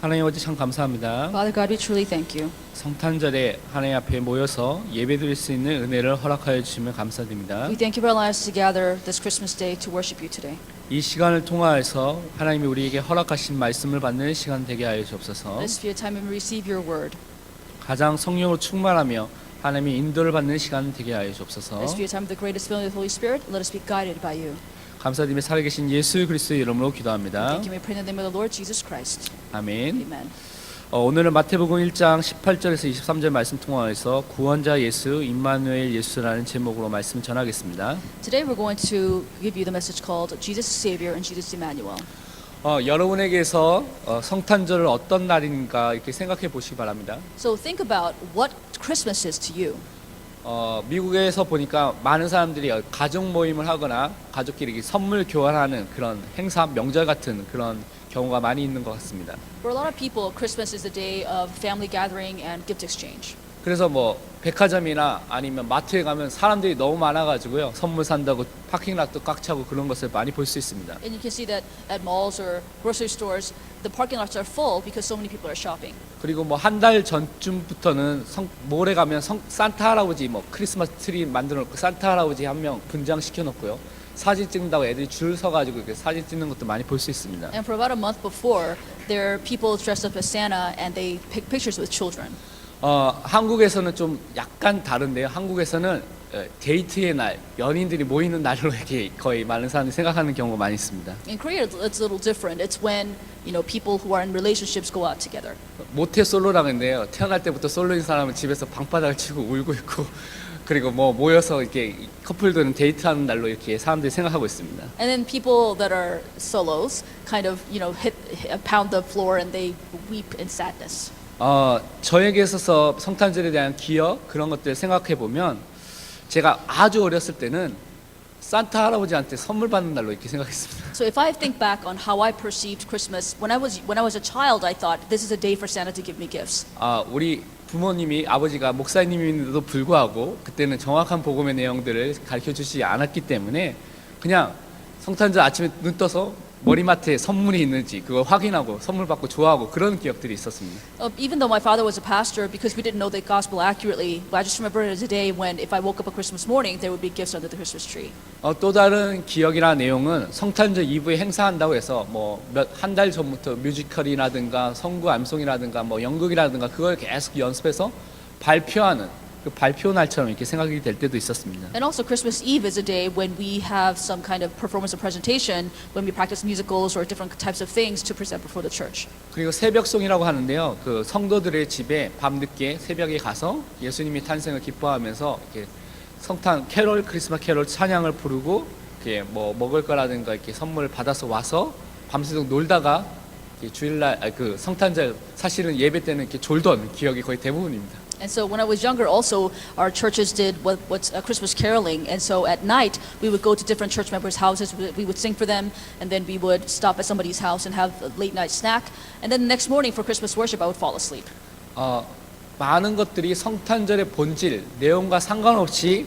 하나님 아버지 참 감사합니다. Father God, we truly thank you. 성탄절에 하나님 앞에 모여서 예배드릴 수 있는 은혜를 허락하여 주시면 감사드립니다. We thank you for allowing us to gather this Christmas day to worship you today. 이 시간을 통하여서 하나님이 우리에게 허락하신 말씀을 받는 시간 되게 하여 주옵소서. Let us be a time when we receive your word. 가장 성령으로 충만하며 하나님의 인도를 받는 시간 되게 하여 Let 주옵소서. us be a time of the greatest filling of the Holy Spirit. Let us be guided by you. 감사드리며 살아계신 예수 그리스도의 이름으로 기도합니다. Thank you. We pray in the name of the Lord Jesus Christ. 아멘. Amen. 오늘은 마태복음 1장 18절에서 23절 말씀 통하여서 구원자 예수 임마누엘 예수라는 제목으로 말씀 전하겠습니다. Today we're going to give you the message called Jesus Savior and Jesus Emmanuel. 여러분에게서 성탄절을 어떤 날인가 이렇게 생각해 보시기 바랍니다. So think about what Christmas is to you. 미국에서 보니까 많은 사람들이 가족 모임을 하거나 가족끼리 이렇게 선물 교환하는 그런 행사, 명절 같은 그런 경우가 많이 있는 것 같습니다. For a lot of people, Christmas is the day of family gathering and gift exchange. 그래서 뭐 백화점이나 아니면 마트에 가면 사람들이 너무 많아가지고요, 선물 산다고 파킹락도 꽉 차고 그런 것을 많이 볼 수 있습니다. And you can see that at malls or grocery stores, the parking lots are full because so many people are shopping. 그리고 뭐 한 달 전쯤부터는 몰에 가면 산타 할아버지 뭐 크리스마스 트리 만들어 놓고 산타 할아버지 한 명 분장시켜 놓고요, 사진 찍는다고 애들이 줄 서가지고 이렇게 사진 찍는 것도 많이 볼 수 있습니다. And for about a month before, there are people dressed up as Santa and they pick pictures with children. 한국에서는 좀 약간 다른데요. 한국에서는 데이트의 날, 연인들이 모이는 날로 이렇게 거의 많은 사람들이 생각하는 경우가 많이 있습니다. In Korea, it's a little different. It's when people who are in relationships go out together. 모태 솔로라고 했는데요. 태어날 때부터 솔로인 사람은 집에서 방바닥을 치고 울고 있고, 그리고 뭐 모여서 이렇게 커플들은 데이트하는 날로 이렇게 사람들이 생각하고 있습니다. And then people that are solos kind of pound the floor and they weep in sadness. 저에게 있어서 성탄절에 대한 기억 그런 것들 생각해 보면, 제가 아주 어렸을 때는 산타 할아버지한테 선물 받는 날로 이렇게 생각했습니다. So if I think back on how I perceived Christmas when I was a child, I thought this is a day for Santa to give me gifts. 우리 부모님이 아버지가 목사님인데도 불구하고 그때는 정확한 복음의 내용들을 가르쳐 주시지 않았기 때문에 그냥 성탄절 아침에 눈 떠서 머리맡에 선물이 있는지 그걸 확인하고 선물 받고 좋아하고 그런 기억들이 있었습니다. Even though my father was a pastor, because we didn't know the gospel accurately, I just remember it as a day when if I woke up on Christmas morning, there would be gifts under the Christmas tree. 또 다른 기억이나 내용은 성탄절 이브에 행사한다고 해서 뭐 한 달 전부터 뮤지컬이라든가 성구 암송이라든가 뭐 연극이라든가 그걸 계속 연습해서 발표하는 그 발표 날처럼 이렇게 생각이 될 때도 있었습니다. And also Christmas Eve is a day when we have some kind of performance or presentation, when we practice musicals or different types of things to present before the church. 그리고 새벽송이라고 하는데요. 그 성도들의 집에 밤늦게 새벽에 가서 예수님이 탄생을 기뻐하면서 이렇게 성탄 캐롤, 크리스마스 캐롤 찬양을 부르고 이렇게 뭐 먹을 거라든가 이렇게 선물을 받아서 와서 밤새도록 놀다가 주일날 그 성탄절 사실은 예배 때는 이렇게 졸던 기억이 거의 대부분입니다. And so when I was younger, also our churches did what's Christmas caroling. And so at night we would go to different church members' houses. We would sing for them, and then we would stop at somebody's house and have a late night snack. And then the next morning for Christmas worship, I would fall asleep. 많은 것들이 성탄절의 본질, 내용과 상관없이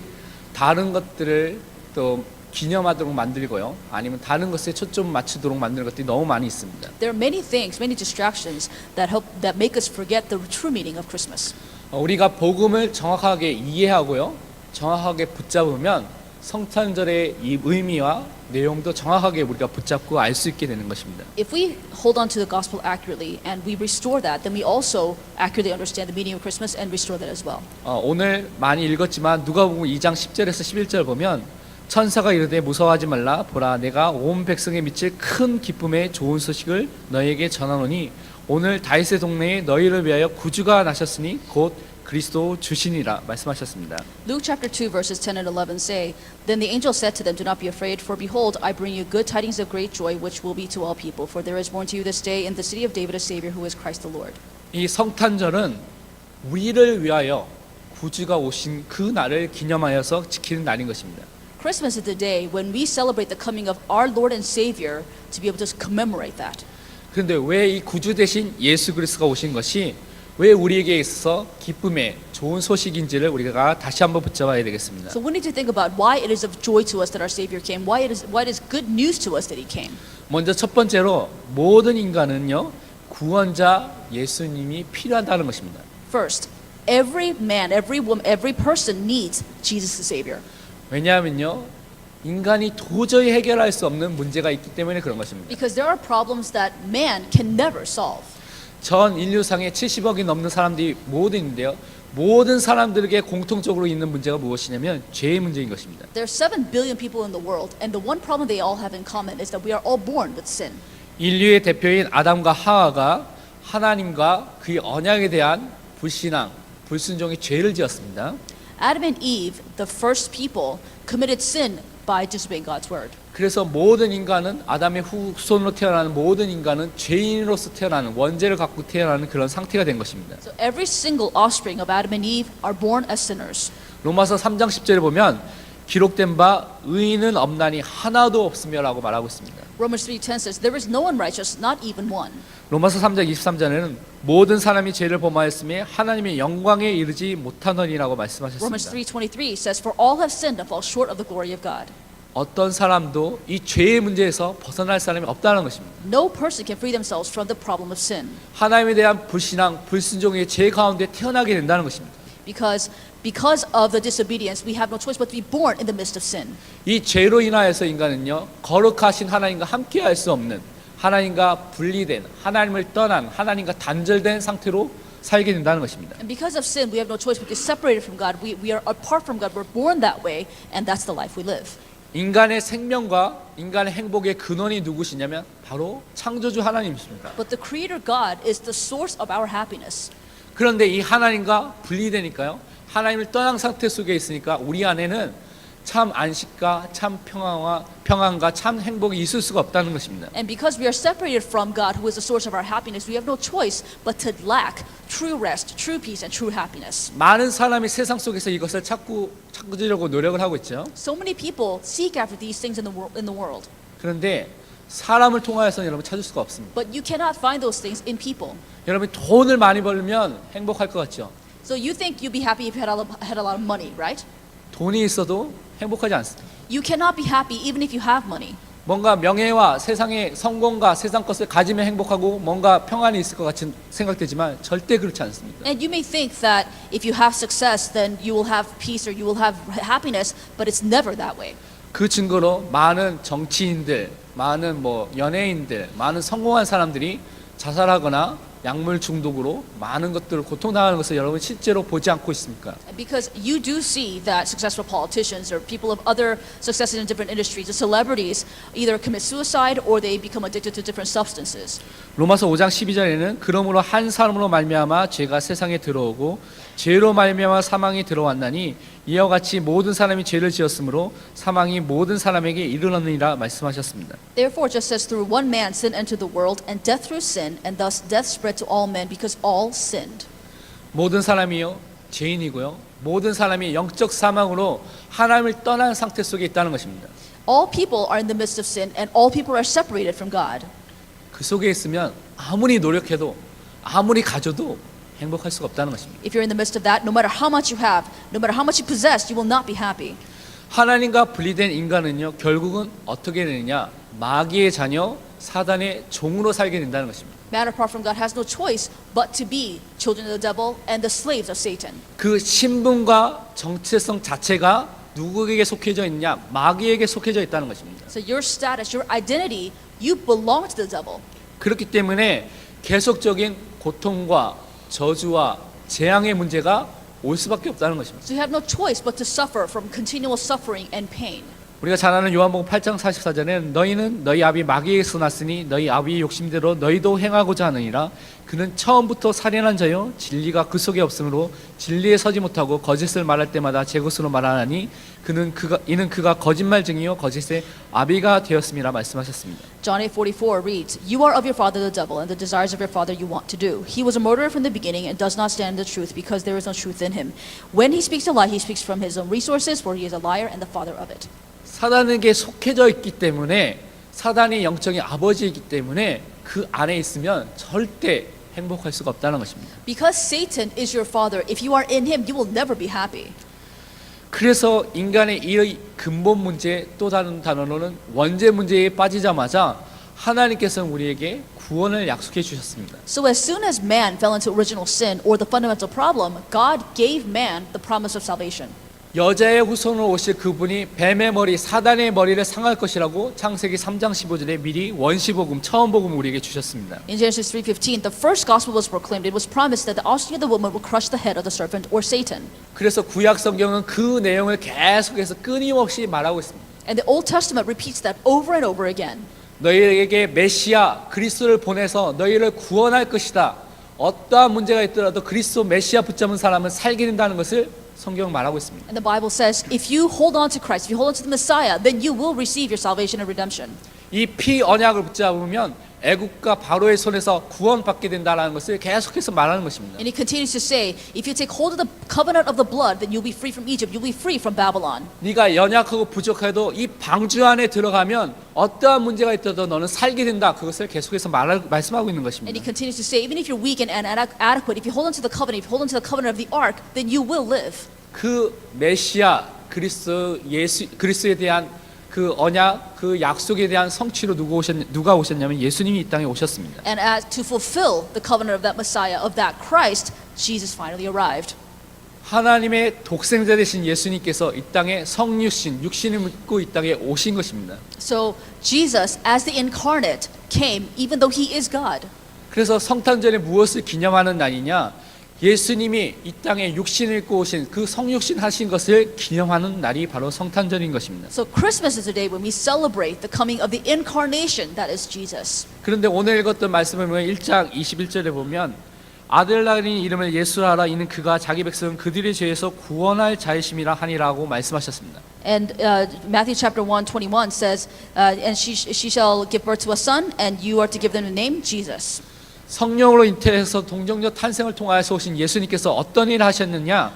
다른 것들을 또 기념하도록 만들고요, 아니면 다른 것에 초점 맞추도록 만드는 것들이 너무 많이 있습니다. There are many things, many distractions that make us forget the true meaning of Christmas. 우리가 복음을 정확하게 이해하고요, 정확하게 붙잡으면 성탄절의 이 의미와 내용도 정확하게 우리가 붙잡고 알 수 있게 되는 것입니다. If we hold on to the gospel accurately and we restore that, then we also accurately understand the meaning of Christmas and restore that as well. 오늘 많이 읽었지만 누가복음 2장 10절에서 11절 보면, 천사가 이르되 무서워하지 말라, 보라 내가 온 백성에 미칠 큰 기쁨의 좋은 소식을 너희에게 전하노니 오늘 다윗의 동네에 너희를 위하여 구주가 나셨으니 곧 그리스도 주시니라 말씀하셨습니다. Luke chapter 2 verses 10 and 11 say, Then the angel said to them, Do not be afraid, for behold, I bring you good tidings of great joy, which will be to all people. For there is born to you this day in the city of David a Savior, who is Christ the Lord. 이 성탄절은 우리를 위하여 구주가 오신 그 날을 기념하여서 지키는 날인 것입니다. Christmas is the day when we celebrate the coming of our Lord and Savior to be able to commemorate that. 그런데 왜 이 구주 대신 예수 그리스도가 오신 것이 왜 우리에게 있어서 기쁨의 좋은 소식인지를 우리가 다시 한번 붙잡아야 되겠습니다. So we need to think about why it is of joy to us that our Savior came. Why it is good news to us that He came. 먼저 첫 번째로 모든 인간은요, 구원자 예수님이 필요하다는 것입니다. First, every man, every woman, every person needs Jesus the Savior. 왜냐하면요, 인간이 도저히 해결할 수 없는 문제가 있기 때문에 그런 것입니다. Because there are problems that man can never solve. 전 인류상에 70억이 넘는 사람들이 모두 있는데요. 모든 사람들에게 공통적으로 있는 문제가 무엇이냐면 죄의 문제인 것입니다. There are 7 billion people in the world, and the one problem they all have in common is that we are all born with sin. 인류의 대표인 아담과 하와가 하나님과 그의 언약에 대한 불신앙, 불순종의 죄를 지었습니다. Adam and Eve, the first people, committed sin by disobeying God's word. 그래서 모든 인간은 아담의 후손으로 태어나는 모든 인간은 죄인으로서 태어나는 원죄를 갖고 태어나는 그런 상태가 된 것입니다. So every single offspring of Adam and Eve are born as sinners. 로마서 3장 10절에 보면 기록된 바 의인은 없나니 하나도 없으며라고 말하고 있습니다. Romans 3:10 says, "There is no one righteous, not even one." 로마서 3장 23절에는 모든 사람이 죄를 범하였으며 하나님의 영광에 이르지 못하느니라고 Romans 말씀하셨습니다. 3:23 says, "For all have sinned and fall short of the glory of God." 어떤 사람도 이 죄의 문제에서 벗어날 사람이 없다는 것입니다. No person can free themselves from the problem of sin 하나님에 대한 불신앙, 불순종의 죄 가운데 태어나게 된다는 것입니다. because of the disobedience, we have no choice but to be born in the midst of sin. 이 죄로 인하여서 인간은요, 거룩하신 하나님과 함께할 수 없는, 하나님과 분리된, 하나님을 떠난, 하나님과 단절된 상태로 살게 된다는 것입니다. And because of sin, we have no choice but to be separated from God. We are apart from God. We're born that way, and that's the life we live. 인간의 생명과 인간의 행복의 근원이 누구시냐면 바로 창조주 하나님이십니다. But the Creator God is the source of our happiness. 그런데 이 하나님과 분리되니까요, 하나님을 떠난 상태 속에 있으니까 우리 안에는 참 안식과 참 평안과 참 행복이 있을 수가 없다는 것입니다. And because we are separated from God, who is the source of our happiness, we have no choice but to lack true rest, true peace, and true happiness. 많은 사람이 세상 속에서 이것을 찾으려고 노력을 하고 있죠. So many people seek after these things in the world, 그런데 사람을 통하여서는 여러분 찾을 수가 없습니다. but you cannot find those things in people. 여러분 돈을 많이 벌면 행복할 것 같죠? So you think you'd be happy if you had a lot of money, right? 돈이 있어도 행복하지 않습니다. You cannot be happy even if you have money. 뭔가 명예와 세상의 성공과 세상 것을 가지면 행복하고 뭔가 평안이 있을 것 같이 생각되지만 절대 그렇지 않습니다. And you may think that if you have success, then you will have peace or you will have happiness, but it's never that way. 그 증거로 많은 정치인들, 많은 연예인들, 많은 성공한 사람들이 자살하거나 약물 중독으로 많은 것들을 고통당하는 것을 여러분 실제로 보지 않고 있습니까? Because you do see that successful politicians or people of other successes in different industries, the celebrities, either commit suicide or they become addicted to different substances. 로마서 5장 12절에는 그러므로 한 사람으로 말미암아 죄가 세상에 들어오고 죄로 말미암아 사망이 들어왔나니 이와 같이 모든 사람이 죄를 지었으므로 사망이 모든 사람에게 이르렀느니라 말씀하셨습니다. Therefore, just as through one man sin entered the world, and death through sin, and thus death spread to all men because all sinned. 모든 사람이요 죄인이고요. 모든 사람이 영적 사망으로 하나님을 떠난 상태 속에 있다는 것입니다. All people are in the midst of sin, and all people are separated from God. 그 속에 있으면 아무리 노력해도 아무리 가져도 행복할 수가 없다는 것입니다. If you're in the midst of that, no matter how much you have, no matter how much you possess, you will not be happy. 하나님과 분리된 인간은요 결국은 어떻게 되느냐 마귀의 자녀 사단의 종으로 살게 된다는 것입니다. Man apart from God has no choice but to be children of the devil and the slaves of Satan. 그 신분과 정체성 자체가 누구에게 속해져 있냐 마귀에게 속해져 있다는 것입니다. So your status, your identity, you belong to the devil. 그렇기 때문에 계속적인 고통과 저주와 재앙의 문제가 올 수밖에 없다는 것입니다. So you have no choice but to suffer from continual suffering and pain. 우리가 잘 아는 요한복음 8장 44절에는 너희는 너희 아비 마귀에게서 났으니 너희 아비의 욕심대로 너희도 행하고자 하느니라. 그는 처음부터 살인한 자요 진리가 그 속에 없으므로 진리에 서지 못하고 거짓을 말할 때마다 제 것으로 말하나니 이는 그가 거짓말 증이요 거짓의 아비가 되었음이라 말씀하셨습니다. John 8:44 reads, "You are of your father the devil, and the desires of your father you want to do. He was a murderer from the beginning and does not stand in the truth, because there is no truth in him. When he speaks a lie, he speaks from his own resources, for he is a liar and the father of it." 사단에게 속해져 있기 때문에 사단이 영적인 아버지이기 때문에 그 안에 있으면 절대 행복할 수가 없다는 것입니다. Because Satan is your father, if you are in him, you will never be happy. 그래서 인간의 이 근본 문제 또 다른 단어로는 원죄 문제에 빠지자마자 하나님께서는 우리에게 구원을 약속해 주셨습니다. So as soon as man fell into original sin or the fundamental problem, God gave man the promise of salvation. 여자의 후손으로 오실 그분이 뱀의 머리 사단의 머리를 상할 것이라고 창세기 3장 15절에 미리 원시복음 처음 복음 우리에게 주셨습니다. In Genesis 3:15, the first gospel was proclaimed. It was promised that the offspring of the woman will crush the head of the serpent or Satan. 그래서 구약 성경은 그 내용을 계속해서 끊임없이 말하고 있습니다. And the Old Testament repeats that over and over again. 너희에게 메시아 그리스도를 보내서 너희를 구원할 것이다. 어떠한 문제가 있더라도 그리스도 메시아 붙잡은 사람은 살게 된다는 것을 성경은 말하고 있습니다. And the Bible says, if you hold on to Christ, if you hold on to the Messiah, then you will receive your salvation and redemption. 이 피 언약을 붙잡으면 애국과 바로의 손에서 구원받게 된다는 것을 계속해서 말하는 것입니다. And he continues to say, if you take hold of the covenant of the blood, then you'll be free from Egypt, you'll be free from Babylon. 네가 연약하고 부족해도 이 방주 안에 들어가면 어떠한 문제가 있더라도 너는 살게 된다. 그것을 계속해서 말씀하고 있는 And 것입니다. he continues to say, even if you're weak and inadequate, if you hold on to the covenant, if you hold on to the covenant of the ark, then you will live. 그 메시아 그리스도에 대한 그 언약, 그 약속에 대한 성취로 누가 오셨냐면 예수님이 이 땅에 오셨습니다. And as to fulfill the covenant of that Messiah, of that Christ, Jesus finally arrived. 하나님의 독생자 되신 예수님께서 이 땅에 성육신, 육신을 입고 이 땅에 오신 것입니다. So Jesus, as the incarnate, came even though he is God. 그래서 성탄절에 무엇을 기념하는 날이냐? 예수님이 이 땅에 육신을 입고 오신 그 성육신 하신 것을 기념하는 날이 바로 성탄절인 것입니다. So Christmas is the day when we celebrate the coming of the incarnation that is Jesus. 그런데 오늘 읽었던 말씀을 보면 1장 21절에 보면 아들 낳으니 이름을 예수라 하라 이는 그가 자기 백성은 그들의 죄에서 구원할 자이심이라 하니라고 말씀하셨습니다. And Matthew chapter 1:21 says, and she shall give birth to a son, and you are to give them the name Jesus. 성령으로 잉태해서 동정녀 탄생을 통하여서 오신 예수님께서 어떤 일을 하셨느냐?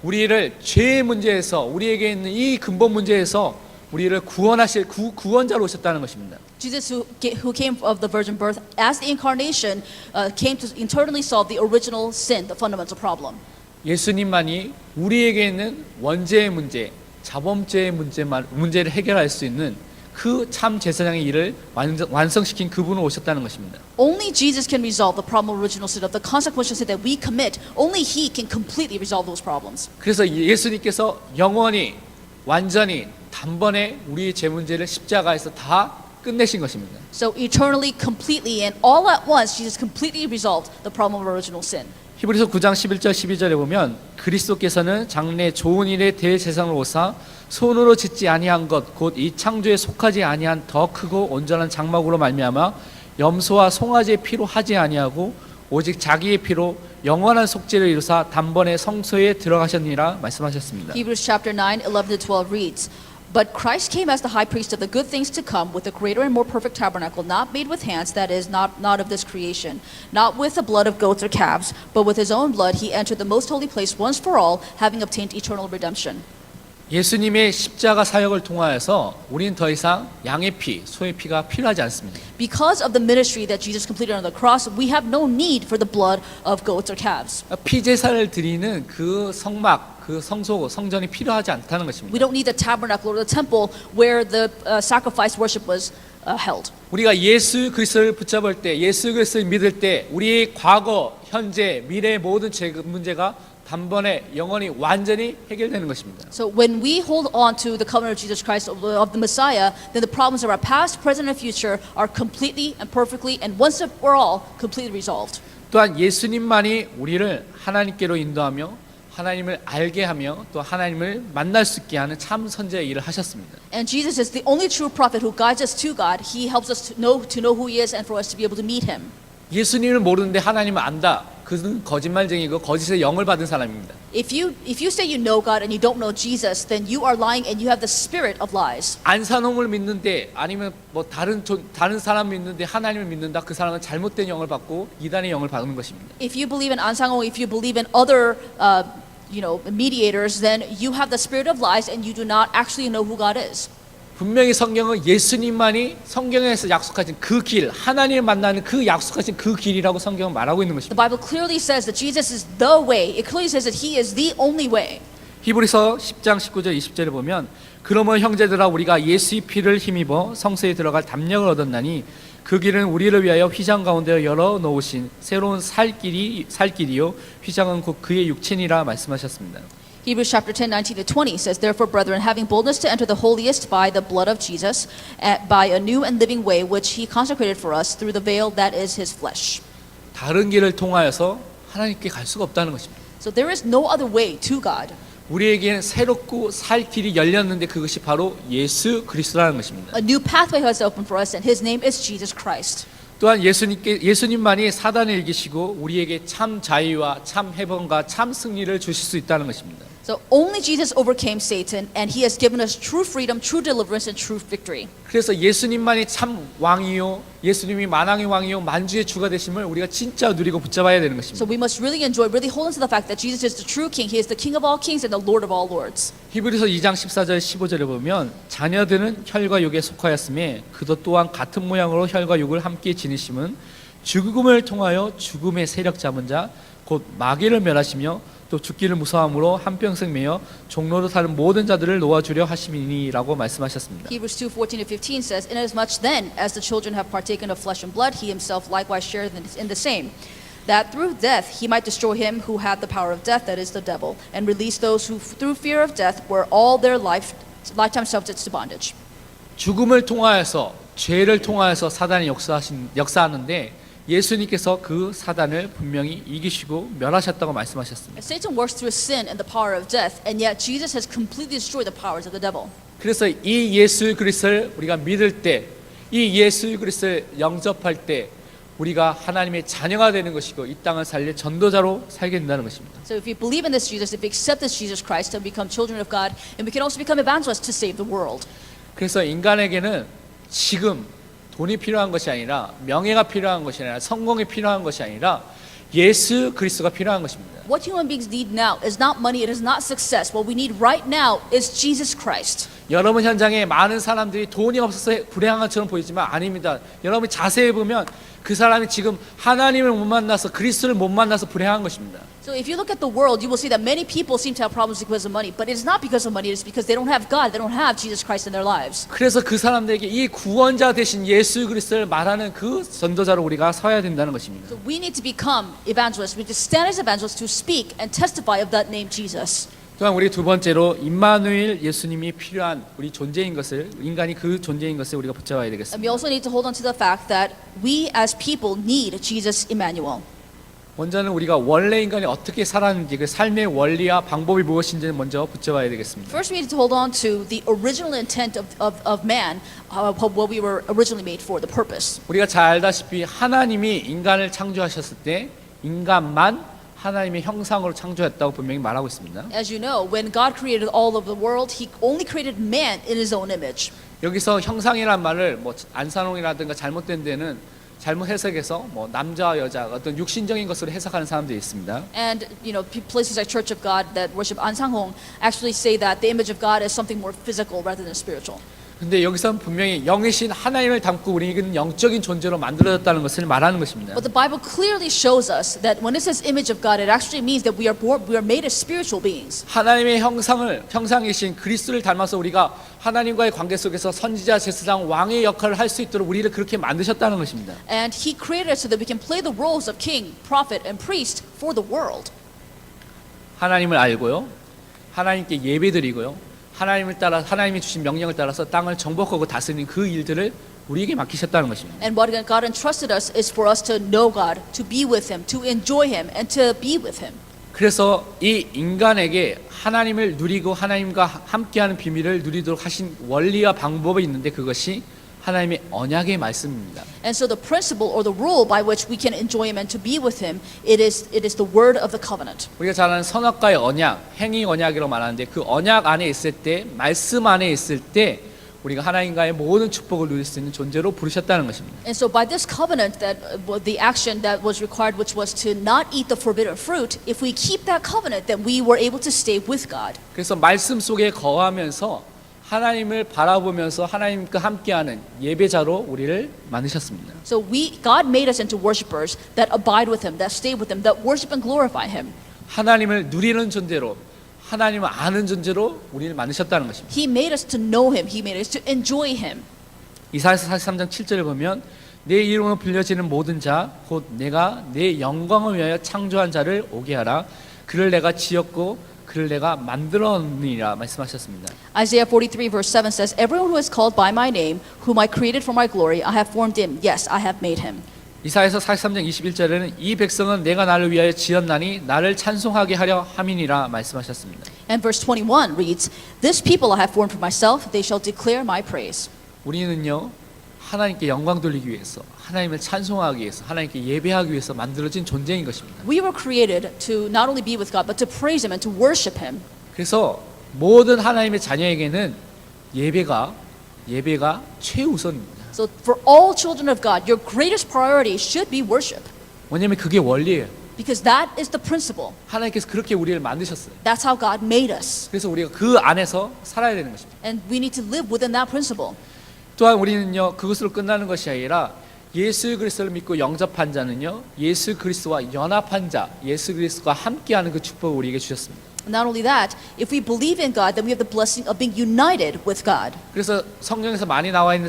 우리를 죄의 문제에서 우리에게 있는 이 근본 문제에서 우리를 구원하실 구원자로 오셨다는 것입니다. Jesus, who came of the virgin birth as the incarnation, came to internally solve the original sin, the fundamental problem. 예수님만이 우리에게 있는 원죄의 문제, 자범죄의 문제를 해결할 수 있는 그 참 제사장의 일을 완성시킨 그분을 오셨다는 것입니다. Only Jesus can resolve the problem of original sin, of the consequential sin that we commit. Only He can completely resolve those problems. 그래서 예수님께서 영원히 완전히 단번에 우리의 죄 문제를 십자가에서 다 끝내신 것입니다. So eternally, completely, and all at once, Jesus completely resolved the problem of original sin. 히브리서 9장 11절 12절에 보면 그리스도께서는 장래 좋은 일에 대제사장으로 오사 손으로 짓지 아니한 것 곧 이 창조에 속하지 아니한 더 크고 온전한 장막으로 말미암아 염소와 송아지의 피로 하지 아니하고 오직 자기의 피로 영원한 속죄를 이루사 단번에 성소에 들어가셨니라 말씀하셨습니다. Hebrews chapter 9, 11-12 reads, But Christ came as the high priest of the good things to come with a greater and more perfect tabernacle, not made with hands, that is, not of this creation, not with the blood of goats or calves, but with his own blood he entered the most holy place once for all, having obtained eternal redemption. 예수님의 십자가 사역을 통하여서 우리는 더 이상 양의 피, 소의 피가 필요하지 않습니다. Because of the ministry that Jesus completed on the cross, we have no need for the blood of goats or calves. 피 제사를 드리는 그 성막, 그 성소, 성전이 필요하지 않다는 We 것입니다. don't need the tabernacle or the temple where the sacrifice worship was held. 우리가 예수 그리스도를 붙잡을 때, 예수 그리스도를 믿을 때 우리의 과거, 현재, 미래의 모든 죄 문제가 단번에 영원히 완전히 해결되는 것입니다. So when we hold on to the covenant of Jesus Christ, of the Messiah, then the problems of our past, present, and future are completely and perfectly and once and for all completely resolved. 또한 예수님만이 우리를 하나님께로 인도하며 하나님을 알게 하며 또 하나님을 만날 수 있게 하는 참 선지자의 일을 하셨습니다. And Jesus is the only true prophet who guides us to God. He helps us to know who He is and for us to be able to meet Him. 예수님을 모르는데 하나님을 안다. 그는 거짓말쟁이고 거짓의 영을 받은 사람입니다. If you say you know God and you don't know Jesus, then you are lying and you have the spirit of lies. 안산홍을 믿는데 아니면 뭐 다른 사람 믿는데 하나님을 믿는다. 그 사람은 잘못된 영을 받고 이단의 영을 받는 것입니다. If you believe in 안상홍, if you believe in other mediators, then you have the spirit of lies and you do not actually know who God is. 분명히 성경은 예수님만이 성경에서 약속하신 그 길, 하나님을 만나는 그 약속하신 그 길이라고 성경은 말하고 있는 The 것입니다. Bible clearly says that Jesus is the way. It clearly says that He is the only way. 히브리서 10장 19절 20절에 보면 그러므로 형제들아 우리가 예수의 피를 힘입어 성소에 들어갈 담력을 얻었나니 그 길은 우리를 위하여 휘장 가운데 열어 놓으신 새로운 살길이요 휘장은 곧 그의 육체니라 말씀하셨습니다. Hebrews chapter 10, 19 to 20 says, Therefore, brethren, having boldness to enter the holiest by the blood of Jesus, by a new and living way which he consecrated for us through the veil that is his flesh. 다른 길을 통하여서 하나님께 갈 수가 없다는 것입니다. So there is no other way to God. 우리에게는 새롭고 살 길이 열렸는데 그것이 바로 예수 그리스도라는 것입니다. A new pathway has opened for us, and his name is Jesus Christ. 또한 예수님만이 사단을 이기시고 우리에게 참 자유와 참 해방과 참 승리를 주실 수 있다는 것입니다. So only Jesus overcame Satan, and he has given us true freedom, true deliverance, and true victory. 그래서 예수님만이 참 왕이요, 예수님이 만왕의 왕이요, 만주의 주가 되심을 우리가 진짜 누리고 붙잡아야 되는 것입니다. So we must really enjoy, really hold on to the fact that Jesus is the true King. He is the King of all kings and the Lord of all lords. 히브리서 2장 14절 15절에 보면 자녀들은 혈과 육에 속하였음에 그도 또한 같은 모양으로 혈과 육을 함께 지니심은 죽음을 통하여 죽음의 세력 잡은 자 곧 마귀를 멸하시며 또 죽기를 무서함으로 한평생 매여 종로로 사는 모든 자들을 놓아주려 하심이니라고 말씀하셨습니다. Hebrews 2:14 to 15 says, Inasmuch then as the children have partaken of flesh and blood, he himself likewise shared in the same, that through death he might destroy him who had the power of death, that is the devil, and release those who through fear of death were all their lifetime subjects to bondage. 죽음을 통하여서 죄를 통하여서 사단이 역사하는데 예수님께서 그 사단을 분명히 이기시고 멸하셨다고 말씀하셨습니다. Satan works through sin and the power of death, and yet Jesus has completely destroyed the powers of the devil. 그래서 이 예수 그리스도를 우리가 믿을 때, 이 예수 그리스도를 영접할 때 우리가 하나님의 자녀가 되는 것이고 이 땅을 살릴 전도자로 살게 된다는 것입니다. So if we believe in this Jesus, if we accept this Jesus Christ, and become children of God, and we can also become evangelists to save the world. 그래서 인간에게는 지금 돈이 필요한 것이 아니라 명예가 필요한 것이 아니라 성공이 필요한 것이 아니라 예수 그리스도가 필요한 것입니다. What human beings need now is not money, it is not success. What we need right now is Jesus Christ. 여러분 현장에 많은 사람들이 돈이 없어서 불행한 것처럼 보이지만 아닙니다. 여러분이 자세히 보면 그 사람이 지금 하나님을 못 만나서 그리스도를 못 만나서 불행한 것입니다. So if you look at the world, you will see that many people seem to have problems because of money, but it's not because of money, it's because they don't have God, they don't have Jesus Christ in their lives. 그래서 그 사람들에게 이 구원자 되신 예수 그리스도를 말하는 그 전도자로 우리가 서야 된다는 것입니다. So we need to become evangelists. We need to stand as evangelists to speak and testify of that name Jesus. 또한 우리 두 번째로 임마누엘 예수님이 필요한 우리 존재인 것을 인간이 그 존재인 것을 우리가 붙잡아야 And 되겠습니다. we also need to hold on to the fact that we as people need Jesus Emmanuel. 먼저는 우리가 원래 인간이 어떻게 살았는지 그 삶의 원리와 방법이 무엇인지를 먼저 붙잡아야 되겠습니다. First, we need to hold on to the original intent of man, what we were originally made for, the purpose. 우리가 잘 알다시피 하나님이 인간을 창조하셨을 때 인간만 하나님의 형상으로 창조했다고 분명히 말하고 있습니다. As you know, when God created all of the world, He only created man in His own image. 여기서 형상이란 말을 뭐 안산홍이라든가 잘못된 데는 잘못 해석해서 뭐 남자와 여자 어떤 육신적인 것으로 해석하는 사람들이 있습니다. And you know, places like Church of God that worship An Sang-hong actually say that the image of God is something more physical rather than spiritual. 근데 여기서는 분명히 영이신 하나님을 담고 우리는 영적인 존재로 만들어졌다는 것을 말하는 것입니다. But the Bible clearly shows us that when it says image of God, it actually means that we are made as spiritual beings. 하나님의 형상이신 그리스도를 닮아서 우리가 하나님과의 관계 속에서 선지자, 제사장, 왕의 역할을 할 수 있도록 우리를 그렇게 만드셨다는 것입니다. And He created us so that we can play the roles of king, prophet, and priest for the world. 하나님을 알고요, 하나님께 예배드리고요, 하나님을 따라 하나님이 주신 명령을 따라서 땅을 정복하고 다스리는 그 일들을 우리에게 맡기셨다는 것입니다. And what God entrusted us is for us to know God, to be with Him, to enjoy Him, and to be with Him. 그래서 이 인간에게 하나님을 누리고 하나님과 함께하는 비밀을 누리도록 하신 원리와 방법이 있는데 그것이 하나님의 언약의 말씀입니다. And so the principle or the rule by which we can enjoy Him and to be with Him, it is the word of the covenant. 우리가 잘 아는 선악과의 언약, 행위 언약이라고 말하는데 그 언약 안에 있을 때, 말씀 안에 있을 때 우리가 하나님과의 모든 축복을 누릴 수 있는 존재로 부르셨다는 것입니다. And so by this covenant, that the action that was required, which was to not eat the forbidden fruit, if we keep that covenant, then we were able to stay with God. 그래서 말씀 속에 거하면서 하나님을 바라보면서 하나님과 함께하는 예배자로 우리를 만드셨습니다. So God made us into worshipers that abide with Him, that stay with Him, that worship and glorify Him. 하나님을 누리는 존재로, 하나님을 아는 존재로 우리를 만드셨다는 것입니다. He made us to know Him. He made us to enjoy Him. 이사야서 43장 7절을 보면 내 이름으로 불려지는 모든 자 곧 내가 내 영광을 위하여 창조한 자를 오게 하라. 그를 내가 지었고 그를 내가 만들었느니라 말씀하셨습니다. Isaiah 43 verse 7 says, Everyone who is called by my name, whom I created for my glory, I have formed him. Yes, I have made him. 이사야서 43장 21절에는 이 백성은 내가 나를 위하여 지었나니 나를 찬송하게 하려 함이니라 말씀하셨습니다. And verse 21 reads, This people I have formed for myself, they shall declare my praise. 우리는요 하나님께 영광 돌리기 위해서 하나님을 찬송하기 위해서 하나님께 예배하기 위해서 만들어진 존재인 것입니다. We were created to not only be with God, but to praise him and to worship him. 그래서 모든 하나님의 자녀에게는 예배가 최우선입니다. So for all children of God, your greatest priority should be worship. 왜냐하면 그게 원리예요. Because that is the principle. 하나님께서 그렇게 우리를 만드셨어요. That's how God made us. 그래서 우리가 그 안에서 살아야 되는 것입니다. And we need to live within that principle. 또한 우리는요 그것으로 끝나는 것이 아니라 예수 그리스도를 믿고 영접한 자는요 예수 그리스도와 연합한 자, 예수 그리스도와 함께하는 그 축복을 우리에게 주셨습니다. Not only that, if we believe in God, then we have the blessing of being united with God. 그래서 성경에서 많이 나와 있는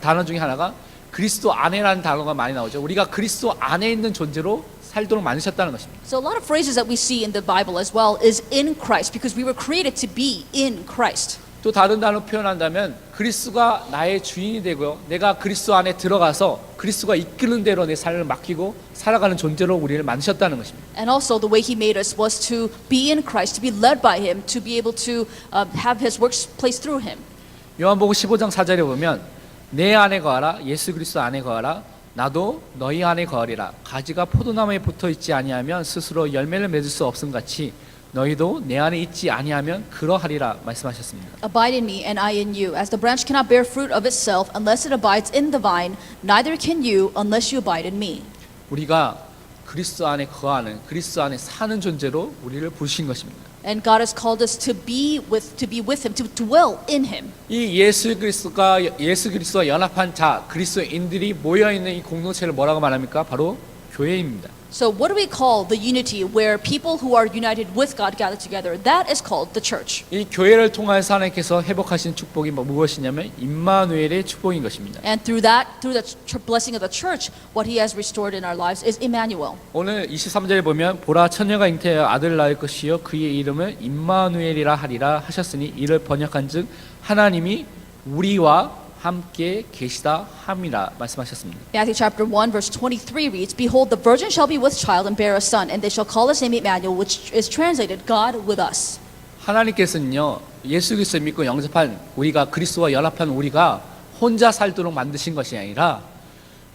단어 중에 하나가 그리스도 안에라는 단어가 많이 나오죠. 우리가 그리스도 안에 있는 존재로 살도록 만드셨다는 것입니다. So a lot of phrases that we see in the Bible as well is in Christ, because we were created to be in Christ. 또 다른 단어로 표현한다면 그리스도가 나의 주인이 되고요. 내가 그리스도 안에 들어가서 그리스도가 이끄는 대로 내 삶을 맡기고 살아가는 존재로 우리를 만드셨다는 것입니다. And also the way he made us was to be in Christ, to be led by him, to be able to have his works placed through him. 요한복음 15장 4절에 보면 내 안에 거하라 예수 그리스도 안에 거하라 나도 너희 안에 거하리라. 가지가 포도나무에 붙어 있지 아니하면 스스로 열매를 맺을 수 없음 같이 너희도 내 안에 있지 아니하면 그러하리라 말씀하셨습니다. Abide in me and I in you. As the branch cannot bear fruit of itself unless it abides in the vine, neither can you unless you abide in me. 우리가 그리스도 안에 거하는 그리스도 안에 사는 존재로 우리를 부르신 것입니다. And God has called us to be with him, to dwell in him. 이 예수 그리스도와 연합한 자 그리스도인들이 모여 있는 이 공동체를 뭐라고 말합니까? 바로 교회입니다. So what do we call the unity where people who are united with God gather together? That is called the church. 이 교회를 통해서 하나님께서 회복하신 축복이 무엇이냐면 임마누엘의 축복인 것입니다. And through the blessing of the church, what he has restored in our lives is Emmanuel. 오늘 23절에 보면 보라 처녀가 잉태하여 아들 낳을 것이요 그의 이름을 임마누엘이라 하리라 하셨으니 이를 번역한즉 하나님이 우리와 함께 계시다 함이라 말씀하셨습니다. Matthew chapter 1 verse 23 reads, Behold, the virgin shall be with child and bear a son, and they shall call his name Emmanuel, which is translated God with us. 하나님께서는요 예수 그리스도를 믿고 영접한 우리가 그리스도와 연합한 우리가 혼자 살도록 만드신 것이 아니라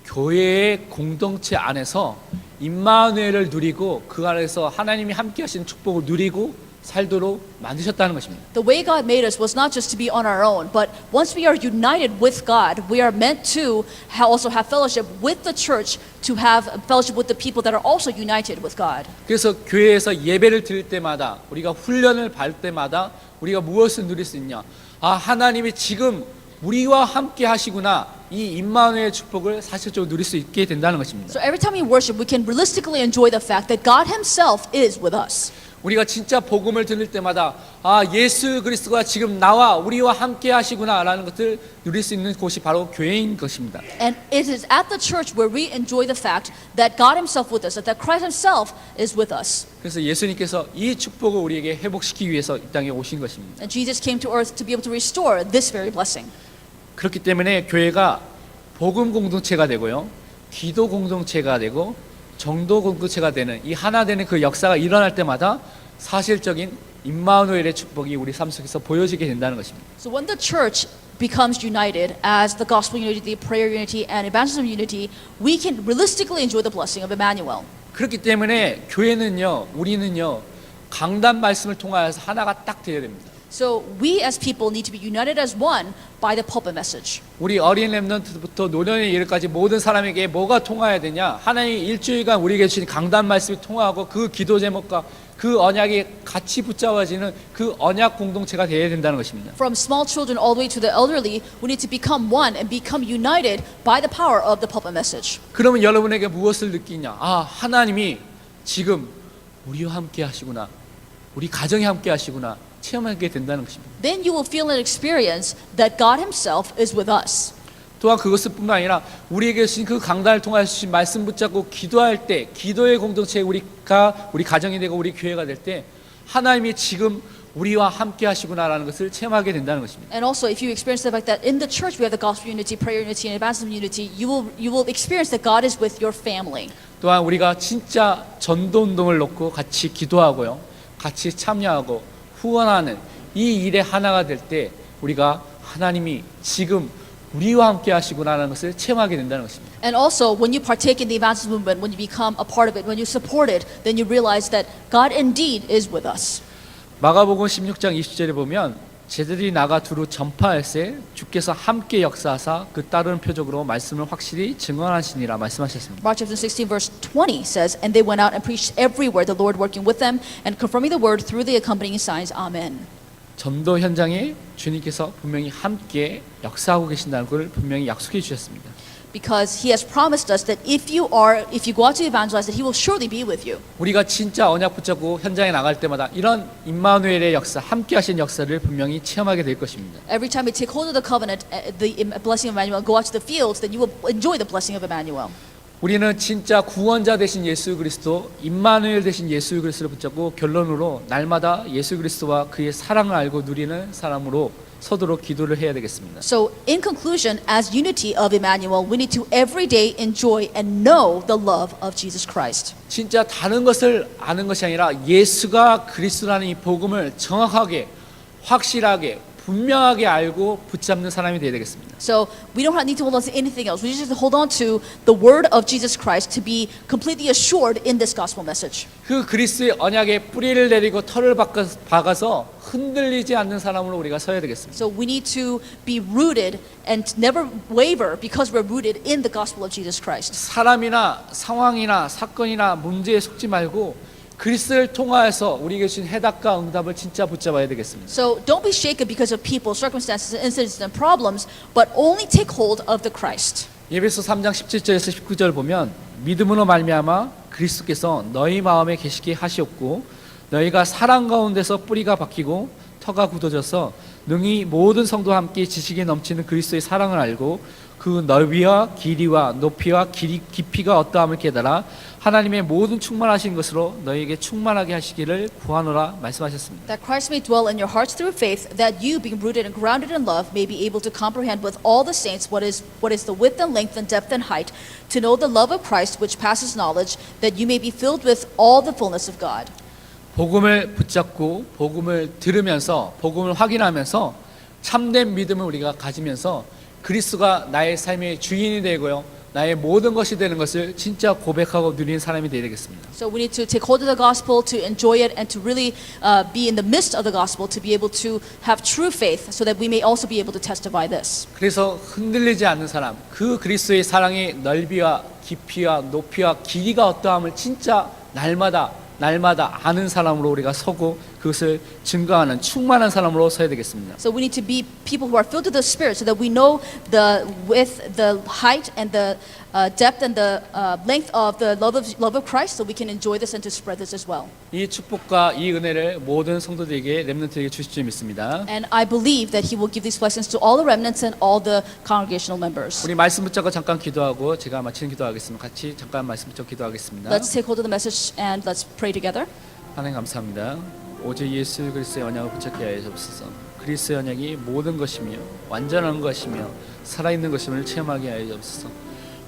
교회의 공동체 안에서 임마누엘을 누리고 그 안에서 하나님이 함께 하신 축복을 누리고 살도록 만드셨다는 것입니다. The way God made us was not just to be on our own, but once we are united with God, we are meant to also have fellowship with the church, to have fellowship with the people that are also united with God. 그래서 교회에서 예배를 드릴 때마다 우리가 훈련을 받을 때마다 우리가 무엇을 누릴 수 있냐? 아 하나님이 지금 우리와 함께 하시구나. 이 임마누엘 축복을 사실적으로 누릴 수 있게 된다는 것입니다. So every time we worship, we can realistically enjoy the fact that God Himself is with us. 우리가 진짜 복음을 들을 때마다 아 예수 그리스도가 지금 나와 우리와 함께 하시구나라는 것을 누릴 수 있는 곳이 바로 교회인 것입니다. And it is at the church where we enjoy the fact that God Himself with us, that Christ Himself is with us. 그래서 예수님께서 이 축복을 우리에게 회복시키기 위해서 이 땅에 오신 것입니다. And Jesus came to earth to be able to restore this very blessing. 그렇기 때문에 교회가 복음 공동체가 되고요, 기도 공동체가 되고 정도 공동체가 되는 이 하나 되는 그 역사가 일어날 때마다 사실적인 임마누엘의 축복이 우리 삶 속에서 보여지게 된다는 것입니다. So when the church becomes united as the gospel unity, the prayer unity, and evangelism unity, we can realistically enjoy the blessing of Emmanuel. 그렇기 때문에 교회는요, 우리는요, 강단 말씀을 통하여서 하나가 딱 되어야 됩니다. So we as people need to be united as one by the pulpit message. 우리 어린 렘넌트부터 노년에 이르까지 모든 사람에게 뭐가 통하여야 되냐? 하나님이 일주일간 우리에게 주신 강단 말씀이 통하고 그 기도 제목과 그 언약이 같이 붙잡아지는 그 언약 공동체가 되어야 된다는 것입니다. From small children all the way to the elderly, we need to become one and become united by the power of the pulpit message. 그러면 여러분에게 무엇을 느끼냐? 아, 하나님이 지금 우리와 함께 하시구나. 우리 가정에 함께 하시구나. 체험하게 된다는 것입니다. Then you will feel and experience that God Himself is with us. 또한 그것뿐만 아니라 우리에게 주신 그 강단을 통하여 주신 말씀 붙잡고 기도할 때, 기도의 공동체 우리 가정이 되고 우리 교회가 될 때 하나님이 지금 우리와 함께 하시구나라는 것을 체험하게 된다는 것입니다. And also, if you experience the fact that in the church we have the gospel unity, prayer unity, and evangelism unity, you will experience that God is with your family. 또한 우리가 진짜 전도 운동을 놓고 같이 기도하고요, 같이 참여하고 후원하는 이 일의 하나가 될 때 우리가 하나님이 지금 우리와 함께 하시구나라는 것을 체험하게 된다는 것입니다. And also, when you partake in the evangelism movement, when you become a part of it, when you support it, then you realize that God indeed is with us. 마가복음 16장 20절에 보면 제자들이 나가 두루 전파할세 주께서 함께 역사하사 그 따르는 표적으로 말씀을 확실히 증언하시니라 말씀하셨습니다. Mark chapter 16 verse 20 says, And they went out and preached everywhere, the Lord working with them and confirming the word through the accompanying signs. Amen. 전도 현장에 주님께서 분명히 함께 역사하고 계신다는 걸 분명히 약속해 주셨습니다. Because He has promised us that if you go out to evangelize, that He will surely be with you. 우리가 진짜 언약 붙잡고 현장에 나갈 때마다 이런 임마누엘의 역사, 함께 하신 역사를 분명히 체험하게 될 것입니다. Every time we take hold of the covenant, the blessing of Emmanuel, go out to the fields, then you will enjoy the blessing of Emmanuel. 우리는 진짜 구원자 되신 예수 그리스도, 임마누엘 되신 예수 그리스도를 붙잡고 결론으로 날마다 예수 그리스도와 그의 사랑을 알고 누리는 사람으로 서도록 기도를 해야 되겠습니다. So, in conclusion, as unity of Emmanuel, we need to every day enjoy and know the love of Jesus Christ. 진짜 다른 것을 아는 것이 아니라 예수가 그리스도라는 이 복음을 정확하게, 확실하게, 분명하게 알고 붙잡는 사람이 되어야 되겠습니다. So we don't need to hold on to anything else. We just have to hold on to the word of Jesus Christ to be completely assured in this gospel message. 그 그리스도의 언약에 뿌리를 내리고 털을 박아서 흔들리지 않는 사람으로 우리가 서야 되겠습니다. So we need to be rooted and never waver because we're rooted in the gospel of Jesus Christ. 사람이나 상황이나 사건이나 문제에 속지 말고 그리스도를 통하여서 우리에게 주신 해답과 응답을 진짜 붙잡아야 되겠습니다. So don't be shaken because of people, circumstances, incidents, and problems, but only take hold of the Christ. 예배소 3장 17절에서 19절 보면 믿음으로 말미암아 그리스도께서 너희 마음에 계시게 하시옵고 너희가 사랑 가운데서 뿌리가 박히고 터가 굳어져서 능히 모든 성도와 함께 지식에 넘치는 그리스도의 사랑을 알고 그 넓이와 길이와 높이와 깊이가 어떠함을 깨달아 하나님의 모든 충만하신 것으로 너희에게 충만하게 하시기를 구하노라 말씀하셨습니다. That Christ may dwell in your hearts through faith, that you, being rooted and grounded in love, may be able to comprehend with all the saints what is the width and length and depth and height, to know the love of Christ which passes knowledge, that you may be filled with all the fullness of God. 복음을 붙잡고 복음을 들으면서 복음을 확인하면서 참된 믿음을 우리가 가지면서 그리스도가 나의 삶의 주인이 되고요. 나의 모든 것이 되는 것을 진짜 고백하고 누리는 사람이 되어야 되겠습니다. So we need to take hold of the gospel, to enjoy it, and to really be in the midst of the gospel, to be able to have true faith, so that we may also be able to testify this. 그래서 흔들리지 않는 사람, 그 그리스도의 사랑의 넓이와 깊이와 높이와 길이가 어떠함을 진짜 날마다 아는 사람으로 우리가 서고 그것을 증거하는 충만한 사람으로 서야 되겠습니다. So we need to be people who are filled with the Spirit, so that we know the width, the height, and the depth and the length of the love of Christ, so we can enjoy this and to spread this as well. 이 축복과 이 은혜를 모든 성도들에게 렘넌트에게 주실 줄 믿습니다. And I believe that He will give these blessings to all the remnants and all the congregational members. 우리 말씀 붙잡고 잠깐 기도하고 제가 마치는 기도하겠습니다. 같이 잠깐 말씀 붙잡고 기도하겠습니다. Let's take hold of the message and let's pray together. 하나님 감사합니다. 오직 예수 그리스도의 언약을 붙잡게 하여 주옵소서. 그리스도의 언약이 모든 것이며 완전한 것이며 살아있는 것임을 체험하게 하여 주옵소서.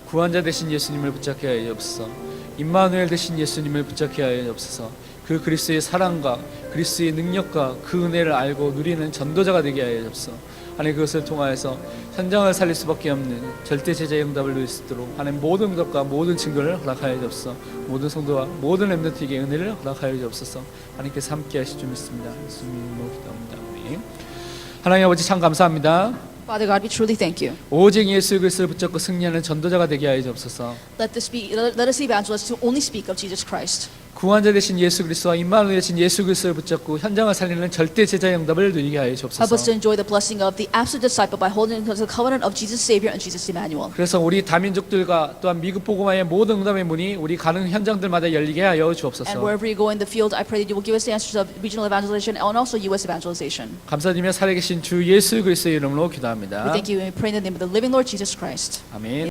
구원자 되신 예수님을 붙잡게 하여 주옵소서. 임마누엘 되신 예수님을 붙잡게 하여 주옵소서. 그 그리스도의 사랑과 그리스도의 능력과 그 은혜를 알고 누리는 전도자가 되게 하여 주옵소서. 하나님 그것을 통하여서 현장을 살릴 수밖에 없는 절대 제자의 응답을 누릴 수 있도록 하나님 모든 응답과 모든 증거를 허락하여 주옵소서. 모든 성도와 모든 렘넌트에게 은혜를 허락하여 주옵소서. 하나님께서 함께 하실 줄 믿습니다. 예수님으로 기도합니다. 우리 하나님 아버지 참 감사합니다. Father God, we truly thank you. 오직 예수 그리스도를 붙잡고 승리하는 전도자가 되게 하여 주옵소서. Let us be evangelists who only speak of Jesus Christ. 구원자 되신 예수 그리스도와 임마누엘 되신 예수 그리스도를 붙잡고 현장을 살리는 절대 제자 영답을 누리게 하여 Help us 주옵소서. to enjoy the blessing of the absolute disciple by holding to the covenant of Jesus Savior and Jesus Emmanuel. 그래서 우리 다민족들과 또한 미국 복음화의 모든 응답의 문이 우리 가는 현장들마다 열리게 하여 And 주옵소서. wherever you go in the field, I pray that you will give us the answers of regional evangelization and also U.S. evangelization. 감사드리며 살아계신 주 예수 그리스도의 이름으로 We 기도합니다. thank you and we pray in the name of the living Lord Jesus Christ. 아멘.